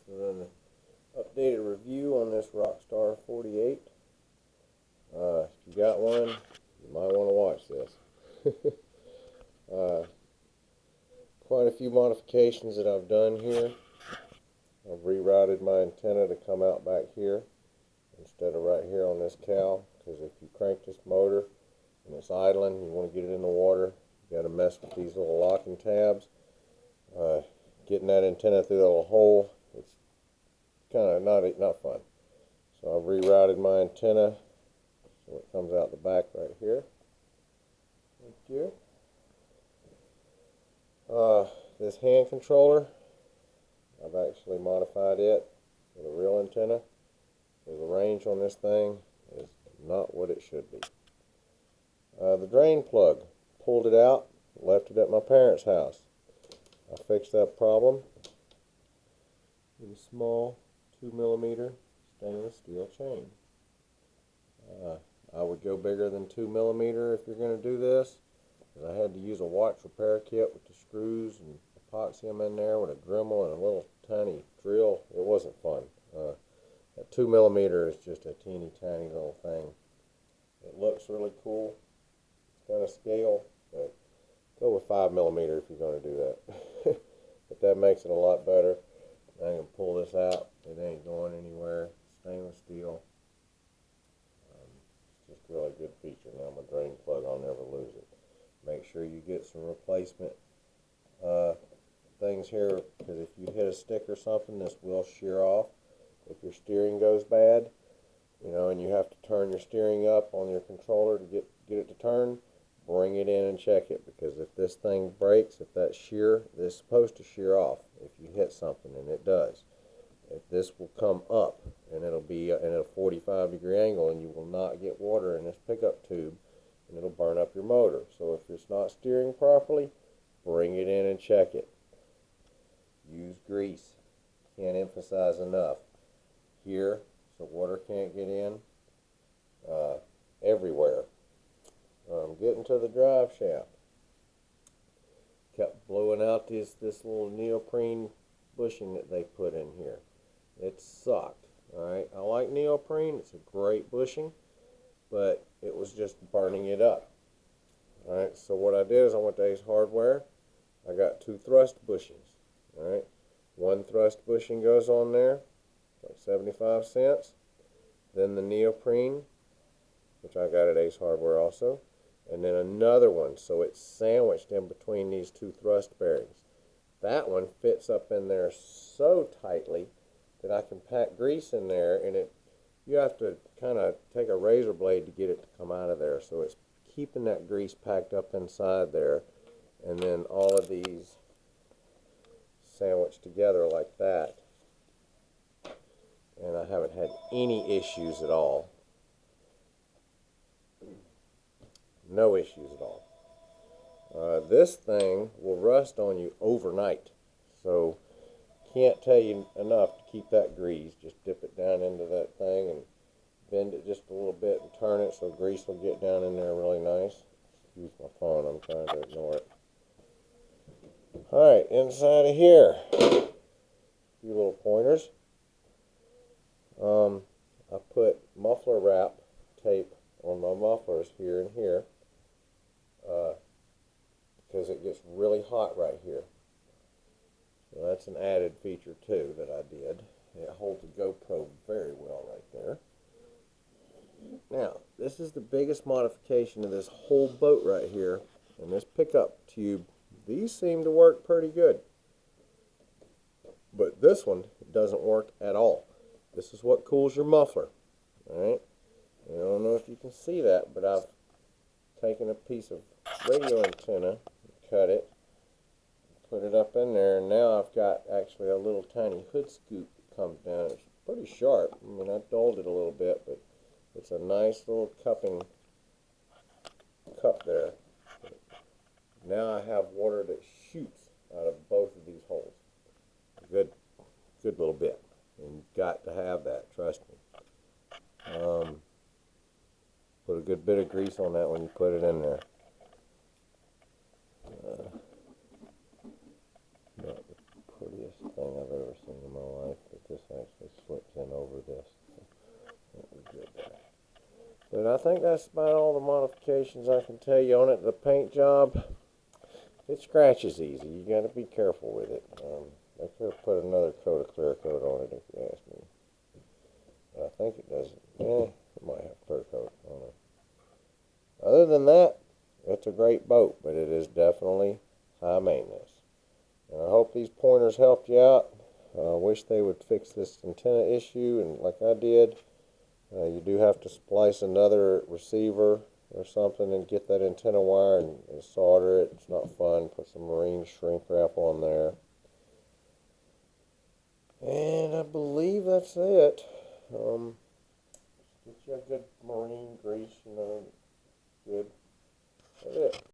This is an updated review on this Rockstar 48. If you got one, you might want to watch this. Quite a few modifications that I've done here. I've rerouted my antenna to come out back here instead of right here on this cowl, because if you crank this motor and it's idling, you want to get it in the water, you got to mess with these little locking tabs. Getting that antenna through that little hole, it's kind of not fun. So I've rerouted my antenna so it comes out the back right here. This hand controller, I've actually modified it with a real antenna. So the range on this thing is not what it should be. The drain plug, pulled it out, left it at my parents' house. I fixed that problem with a small 2mm stainless steel chain. I would go bigger than 2mm if you're going to do this, because I had to use a watch repair kit with the screws and epoxy them in there with a Dremel and a little tiny drill. It wasn't fun. That 2mm is just a teeny tiny little thing. It looks really cool. It's kind of scale, but go with 5mm if you're going to do that. But that makes it a lot better. I can pull this out. It ain't going anywhere. Stainless steel. It's just a really good feature. Now my drain plug, I'll never lose it. Make sure you get some replacement things here, because if you hit a stick or something, this will shear off. If your steering goes bad, and you have to turn your steering up on your controller to get it to turn, bring it in and check it, because if this thing breaks, if that shear, it's supposed to shear off if you hit something, and it does. If this will come up, and it'll be at a 45-degree angle, and you will not get water in this pickup tube, and it'll burn up your motor. So if it's not steering properly, bring it in and check it. Use grease. Can't emphasize enough. Here, so water can't get in. Everywhere. Getting to the drive shaft. Kept blowing out this little neoprene bushing that they put in here. It sucked. Alright, I like neoprene. It's a great bushing, but it was just burning it up. Alright, so what I did is I went to Ace Hardware. I got 2 thrust bushings. Alright, 1 thrust bushing goes on there, like 75 cents. Then the neoprene, which I got at Ace Hardware also. And then another one, so it's sandwiched in between these 2 thrust bearings. That one fits up in there so tightly that I can pack grease in there, and you have to kind of take a razor blade to get it to come out of there. So it's keeping that grease packed up inside there, and then all of these sandwiched together like that. And I haven't had any issues at all. No issues at all. This thing will rust on you overnight. So can't tell you enough to keep that grease. Just dip it down into that thing and bend it just a little bit and turn it so grease will get down in there really nice. Excuse my phone, I'm trying to ignore it. Alright, inside of here, a few little pointers. I put muffler wrap tape on my mufflers here and here, because it gets really hot right here. So that's an added feature too that I did. It holds the GoPro very well right there. Now, this is the biggest modification of this whole boat right here, and this pickup tube. These seem to work pretty good, but this one doesn't work at all. This is what cools your muffler. Alright, I don't know if you can see that, but I've taken a piece of radio antenna, cut it, put it up in there, and now I've got actually a little tiny hood scoop that comes down. It's pretty sharp. I mean, I dulled it a little bit, but it's a nice little cupping cup there. Now I have water that shoots out of both of these holes. Good little bit. And you've got to have that, trust me. Put a good bit of grease on that when you put it in there. Not the prettiest thing I've ever seen in my life. But I think that's about all the modifications I can tell you on it. The paint job, it scratches easy. You got to be careful with it. I could have put another coat of clear coat on it if you ask me. But I think it does. It might have clear coat. I don't know. Other than that, it's a great boat, but it is definitely high maintenance. And I hope these pointers helped you out. I wish they would fix this antenna issue, and like I did, you do have to splice another receiver or something and get that antenna wire and solder it. It's not fun. Put some marine shrink wrap on there. And I believe that's it. Get you a good marine grease, good. That's it.